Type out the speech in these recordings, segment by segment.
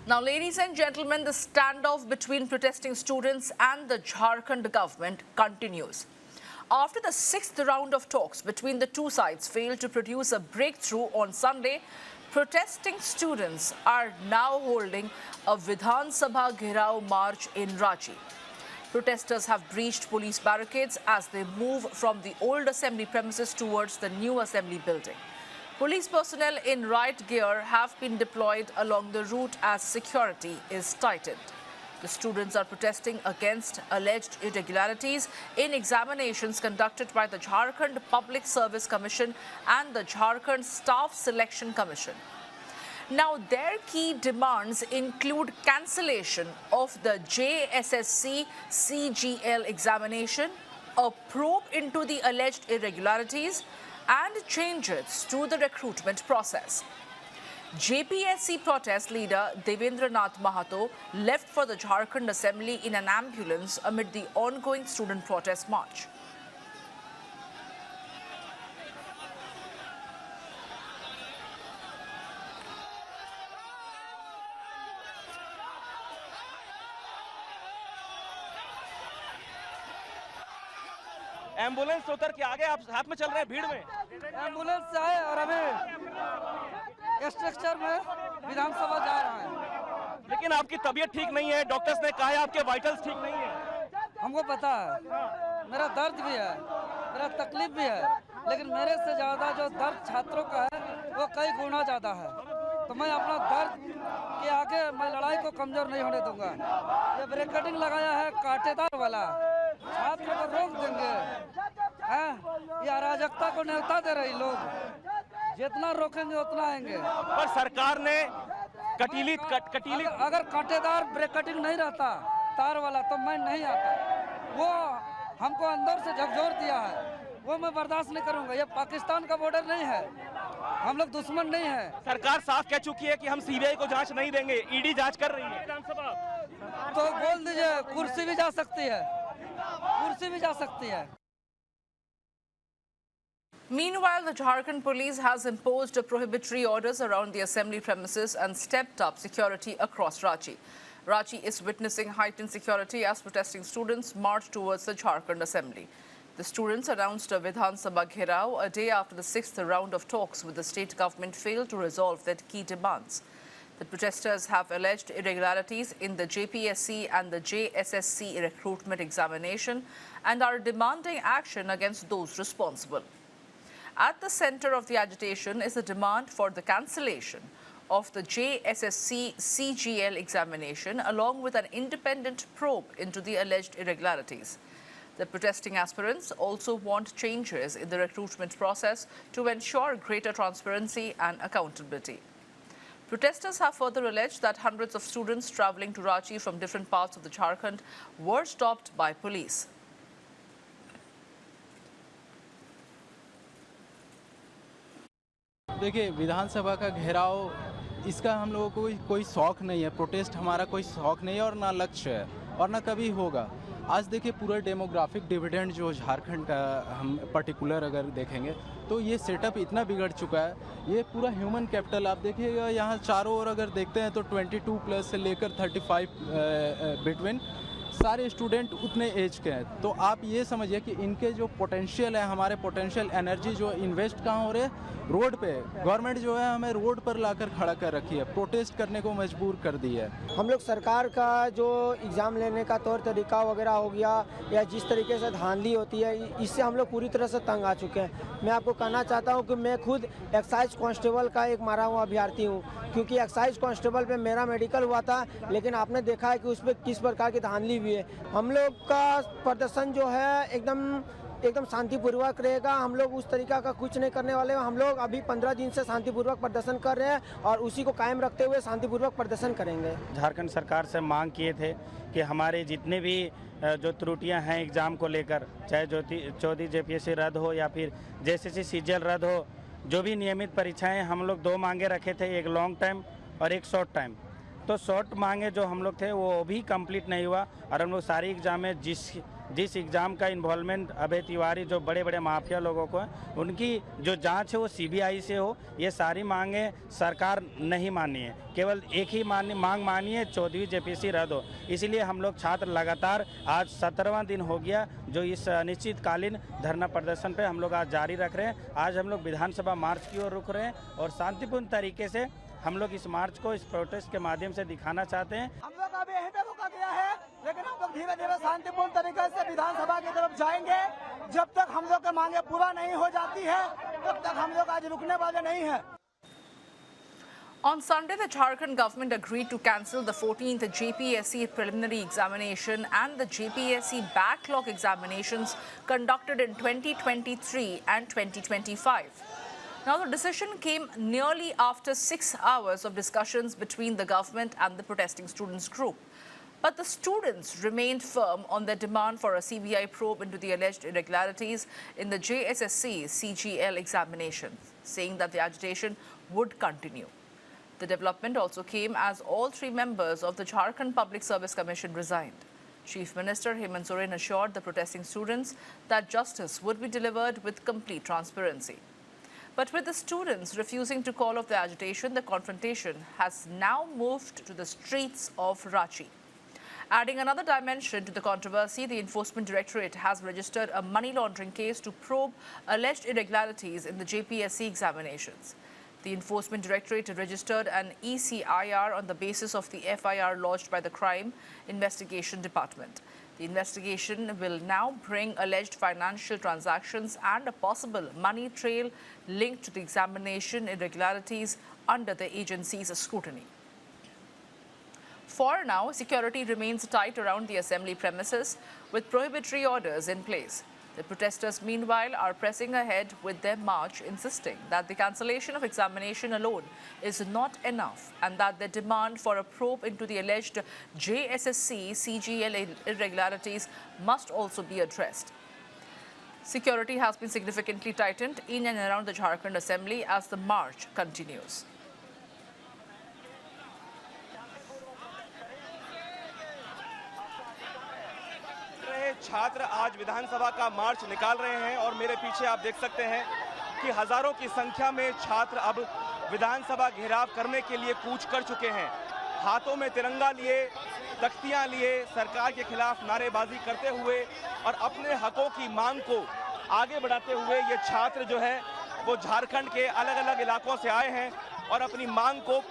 Now, ladies and gentlemen, the standoff between protesting students and the Jharkhand government continues. After the sixth round of talks between the two sides failed to produce a breakthrough on Sunday, protesting students are now holding a Vidhan Sabha Ghirao march in Ranchi. Protesters have breached police barricades as they move from the old assembly premises towards the new assembly building. Police personnel in riot gear have been deployed along the route as security is tightened. The students are protesting against alleged irregularities in examinations conducted by the Jharkhand Public Service Commission and the Jharkhand Staff Selection Commission. Now, their key demands include cancellation of the JSSC CGL examination, a probe into the alleged irregularities, and changes to the recruitment process. JPSC protest leader Devendra Nath Mahato left for the Jharkhand Assembly in an ambulance amid the ongoing student protest march. Ambulance उतर के आगे आप हाथ में चल रहे हैं भीड़ में। एम्बुलेंस से आए और अभी स्ट्रक्चर में विधानसभा जा रहा है। लेकिन आपकी तबीयत ठीक नहीं है, डॉक्टर्स ने कहा है आपके वाइटल्स ठीक नहीं है। हमको पता है, मेरा दर्द भी है, मेरा तकलीफ भी है, लेकिन मेरे से ज़्यादा जो दर्द छात्रों का है वो कई गुना ज़्यादा है। तो मैं अपना दर्द के आगे मैं लड़ाई को कमज़ोर नहीं होने दूंगा। ये ब्रेकेटिंग लगाया है कांटेदार वाला, छात्रों को रोक देंगे। ये अराजकता को न्योता दे रही लोग, जितना रोकेंगे उतना आएंगे। पर सरकार ने कटीली अगर कांटेदार ब्रेकेटिंग नहीं रहता तार वाला तो मैं नहीं आता। वो हमको अंदर से झकझोर दिया है, वो मैं बर्दाश्त नहीं करूंगा। ये पाकिस्तान का बॉर्डर नहीं है, हम लोग दुश्मन नहीं है। सरकार साफ कह चुकी है कि हम सीबीआई को जांच नहीं देंगे, ईडी जांच कर रही है। विधानसभा तो बोल दीजिए, कुर्सी भी जा सकती है, कुर्सी भी जा सकती है। Meanwhile, the Jharkhand police has imposed prohibitory orders around the assembly premises and stepped up security across Ranchi. Ranchi is witnessing heightened security as protesting students march towards the Jharkhand assembly. The students announced a Vidhan Sabha Ghirao a day after the sixth round of talks with the state government failed to resolve their key demands. The protesters have alleged irregularities in the JPSC and the JSSC recruitment examination and are demanding action against those responsible. At the center of the agitation is a demand for the cancellation of the JSSC CGL examination along with an independent probe into the alleged irregularities. The protesting aspirants also want changes in the recruitment process to ensure greater transparency and accountability. Protesters have further alleged that hundreds of students travelling to Ranchi from different parts of the Jharkhand were stopped by police. देखिए, विधानसभा का घेराव इसका हम लोगों को कोई शौक नहीं है, प्रोटेस्ट हमारा कोई शौक नहीं है और ना लक्ष्य है और ना कभी होगा। आज देखिए, पूरा डेमोग्राफिक डिविडेंड जो झारखंड का हम पर्टिकुलर अगर देखेंगे तो ये सेटअप इतना बिगड़ चुका है। ये पूरा ह्यूमन कैपिटल आप देखिएगा, यहाँ चारों ओर अगर देखते हैं तो 22 प्लस से लेकर 35 बिटवीन सारे स्टूडेंट उतने एज के हैं। तो आप ये समझिए कि इनके जो पोटेंशियल है, हमारे पोटेंशियल एनर्जी जो इन्वेस्ट कहाँ हो रहे हैं, रोड पे। गवर्नमेंट जो है हमें रोड पर लाकर खड़ा कर रखी है, प्रोटेस्ट करने को मजबूर कर दी है। हम लोग सरकार का जो एग्ज़ाम लेने का तौर तरीका वगैरह हो गया या जिस तरीके से धांधली होती है, इससे हम लोग पूरी तरह से तंग आ चुके हैं। मैं आपको कहना चाहता हूं कि मैं खुद एक्साइज कांस्टेबल का एक मारा हुआ अभ्यर्थी हूं, क्योंकि एक्साइज कांस्टेबल पे मेरा मेडिकल हुआ था, लेकिन आपने देखा है कि उस पर किस प्रकार की धांधली हुई है। हम लोग का प्रदर्शन जो है एकदम शांतिपूर्वक रहेगा। हम लोग उस तरीका का कुछ नहीं करने वाले। हम लोग अभी 15 दिन से शांतिपूर्वक प्रदर्शन कर रहे हैं और उसी को कायम रखते हुए शांतिपूर्वक प्रदर्शन करेंगे। झारखंड सरकार से मांग किए थे कि हमारे जितने भी जो त्रुटियां हैं एग्ज़ाम को लेकर, चाहे चौथी JPSC रद्द हो या फिर JSSC CGL रद्द हो, जो भी नियमित परीक्षाएं, हम लोग 2 मांगे रखे थे, एक लॉन्ग टाइम और एक शॉर्ट टाइम। तो शॉर्ट मांगे जो हम लोग थे वो भी कंप्लीट नहीं हुआ और हम लोग सारी एग्ज़ामें जिस जिस एग्ज़ाम का इन्वॉल्वमेंट अभय तिवारी जो बड़े बड़े माफिया लोगों को है, उनकी जो जांच है वो सीबीआई से हो। ये सारी मांगें सरकार नहीं मानी है, केवल एक ही मांग मानी है, 14वीं जेपीएससी रद्द हो। इसलिए हम लोग छात्र लगातार आज 17वां दिन हो गया जो इस अनिश्चितकालीन धरना प्रदर्शन पे हम लोग आज जारी रख रहे हैं। आज हम लोग विधानसभा मार्च की ओर रुक रहे हैं और शांतिपूर्ण तरीके से हम लोग इस मार्च को, इस प्रोटेस्ट के माध्यम से दिखाना चाहते हैं। हम लोग अभी यहीं पे रुका गया है, लेकिन हम लोग धीरे धीरे शांतिपूर्ण तरीके से विधानसभा की तरफ जाएंगे। जब तक हम लोग की मांगे पूरा नहीं हो जाती है तब तक हम लोग आज रुकने वाले नहीं हैं। On Sunday, the Jharkhand government agreed to cancel the 14th JPSC preliminary examination and the JPSC backlog examinations conducted in 2023 and 2025. Now, the decision came nearly after 6 hours of discussions between the government and the protesting students group. But the students remained firm on their demand for a CBI probe into the alleged irregularities in the JSSC CGL examinations, saying that the agitation would continue. The development also came as all 3 members of the Jharkhand Public Service Commission resigned. Chief Minister Hemant Soren assured the protesting students that justice would be delivered with complete transparency. But with the students refusing to call off the agitation, the confrontation has now moved to the streets of Ranchi. Adding another dimension to the controversy, the Enforcement Directorate has registered a money laundering case to probe alleged irregularities in the JPSC examinations. The Enforcement Directorate registered an ECIR on the basis of the FIR lodged by the Crime Investigation Department. The investigation will now bring alleged financial transactions and a possible money trail linked to the examination irregularities under the agency's scrutiny. For now, security remains tight around the assembly premises with prohibitory orders in place. The protesters, meanwhile, are pressing ahead with their march, insisting that the cancellation of examination alone is not enough and that their demand for a probe into the alleged JSSC CGL irregularities must also be addressed. Security has been significantly tightened in and around the Jharkhand Assembly as the march continues. छात्र आज विधानसभा का मार्च निकाल रहे हैं और मेरे पीछे आप देख सकते हैं कि हजारों की संख्या में छात्र अब विधानसभा घेराव करने के लिए कूच कर चुके हैं। हाथों में तिरंगा लिए, तख्तियां लिए, सरकार के खिलाफ नारेबाजी करते हुए और अपने हकों की मांग को आगे बढ़ाते हुए ये छात्र जो है वो झारखंड के अलग अलग इलाकों से आए हैं और अपनी मांग को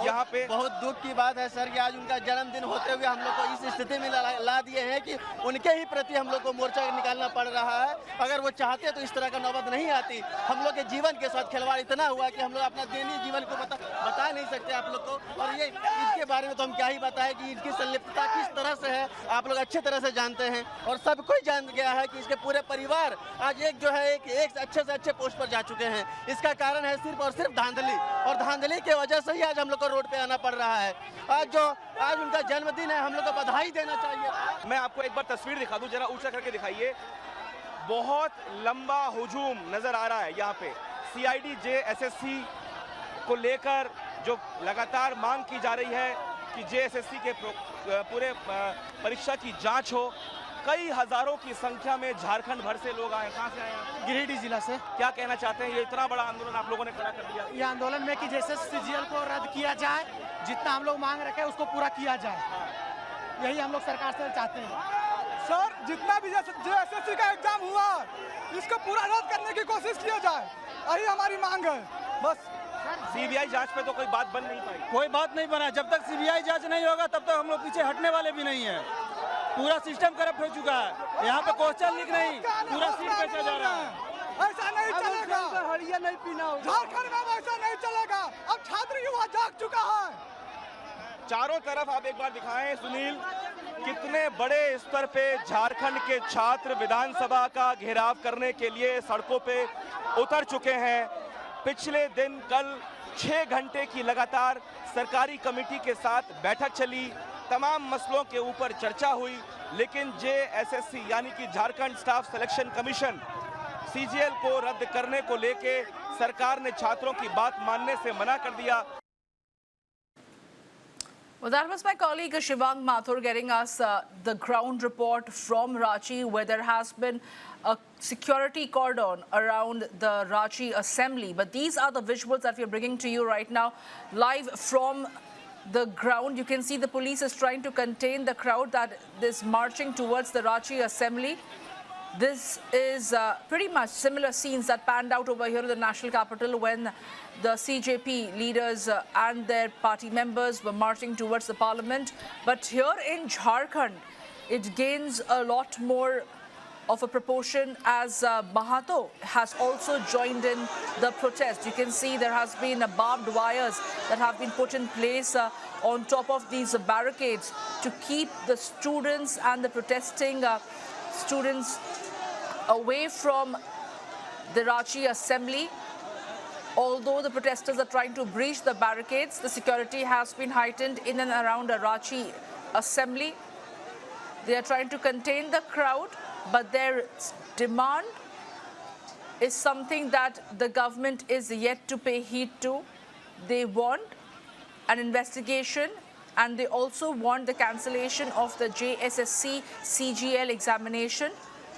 यहाँ पे बहुत दुख की बात है सर कि आज उनका जन्मदिन होते हुए हम लोग को इस स्थिति में ला दिए हैं कि उनके ही प्रति हम लोग को मोर्चा निकालना पड़ रहा है। अगर वो चाहते तो इस तरह का नौबत नहीं आती। हम लोग के जीवन के साथ खिलवाड़ इतना हुआ कि हम लोग अपना दैनिक जीवन को बता नहीं सकते आप लोग को। और ये इसके बारे में तो हम क्या ही बताएं कि इसकी संलिप्तता किस तरह से है, आप लोग अच्छे तरह से जानते हैं और सब कोई जान गया है कि इसके पूरे परिवार आज एक जो है एक अच्छे से अच्छे पोस्ट पर जा चुके हैं। इसका कारण है सिर्फ और सिर्फ धांधली, और धांधली की वजह से ही आज हम लोग को रोड पे आना पड़ रहा है। आज उनका जन्मदिन है, हम लोग को बधाई देना चाहिए। मैं आपको एक बार तस्वीर दिखा दूं, जरा ऊंचा करके दिखाइए। बहुत लंबा हुजूम नजर आ रहा है यहाँ पे सीआईडी जेएसएससी को लेकर, जो लगातार मांग की जा रही है कि जेएसएससी के पूरे परीक्षा की जांच हो। कई हजारों की संख्या में झारखंड भर से लोग आए। कहाँ से आए हैं? गिरिडीह जिला से। क्या कहना चाहते हैं, ये इतना बड़ा आंदोलन आप लोगों ने खड़ा कर दिया? ये आंदोलन में कि जैसे सीजीएल को रद्द किया जाए, जितना हम लोग मांग रखे उसको पूरा किया जाए, यही हम लोग सरकार से चाहते हैं। सर, जितना भी जेएसएससी का एग्जाम हुआ इसको पूरा रद्द करने की कोशिश किया जाए, यही हमारी मांग है। बस सीबीआई जांच पे तो कोई बात बन नहीं पाई। कोई बात नहीं बना। जब तक सीबीआई जांच नहीं होगा तब तक हम लोग पीछे हटने वाले भी नहीं है। पूरा सिस्टम करप्ट हो चुका है। यहाँ पे क्वेश्चन लीक नहीं, पूरा सीट बेचा जा रहा है। ऐसा नहीं चलेगा, हड़िया नहीं पीना होगा झारखंड में, ऐसा नहीं चलेगा। अब छात्र युवा जाग चुका है। चारों तरफ आप एक बार दिखाएं सुनील, कितने बड़े स्तर पे झारखंड के छात्र विधानसभा का घेराव करने के लिए सड़कों पे उतर चुके हैं। पिछले दिन कल 6 घंटे की लगातार सरकारी कमेटी के साथ बैठक चली, तमाम मसलों के ऊपर चर्चा हुई, लेकिन जेएसएससी यानी कि Jharkhand staff selection commission CGL को रद्द करने को लेके सरकार ने छात्रों की बात मानने से मना कर दिया। Well, that was my colleague Shivang Mathur getting us the ground report from Ranchi, where there has been a security cordon around the Ranchi assembly. But these are the visuals that we are bringing to you right now, live from the ground. You can see the police is trying to contain the crowd that is marching towards the Ranchi assembly. This is pretty much similar scenes that panned out over here in the national capital when the CJP leaders and their party members were marching towards the parliament. But here in Jharkhand, it gains a lot more of a proportion as Mahato has also joined in the protest. You can see there has been barbed wires that have been put in place on top of these barricades to keep the students and the protesting students away from the Ranchi assembly. Although the protesters are trying to breach the barricades, the security has been heightened in and around the Ranchi assembly. They are trying to contain the crowd, but their demand is something that the government is yet to pay heed to. They want an investigation, and they also want the cancellation of the JSSC CGL examination.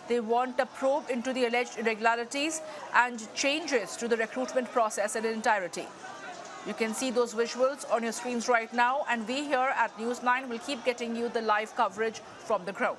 They want a probe into the alleged irregularities and changes to the recruitment process in entirety. You can see those visuals on your screens right now, and we here at News 9 will keep getting you the live coverage from the ground.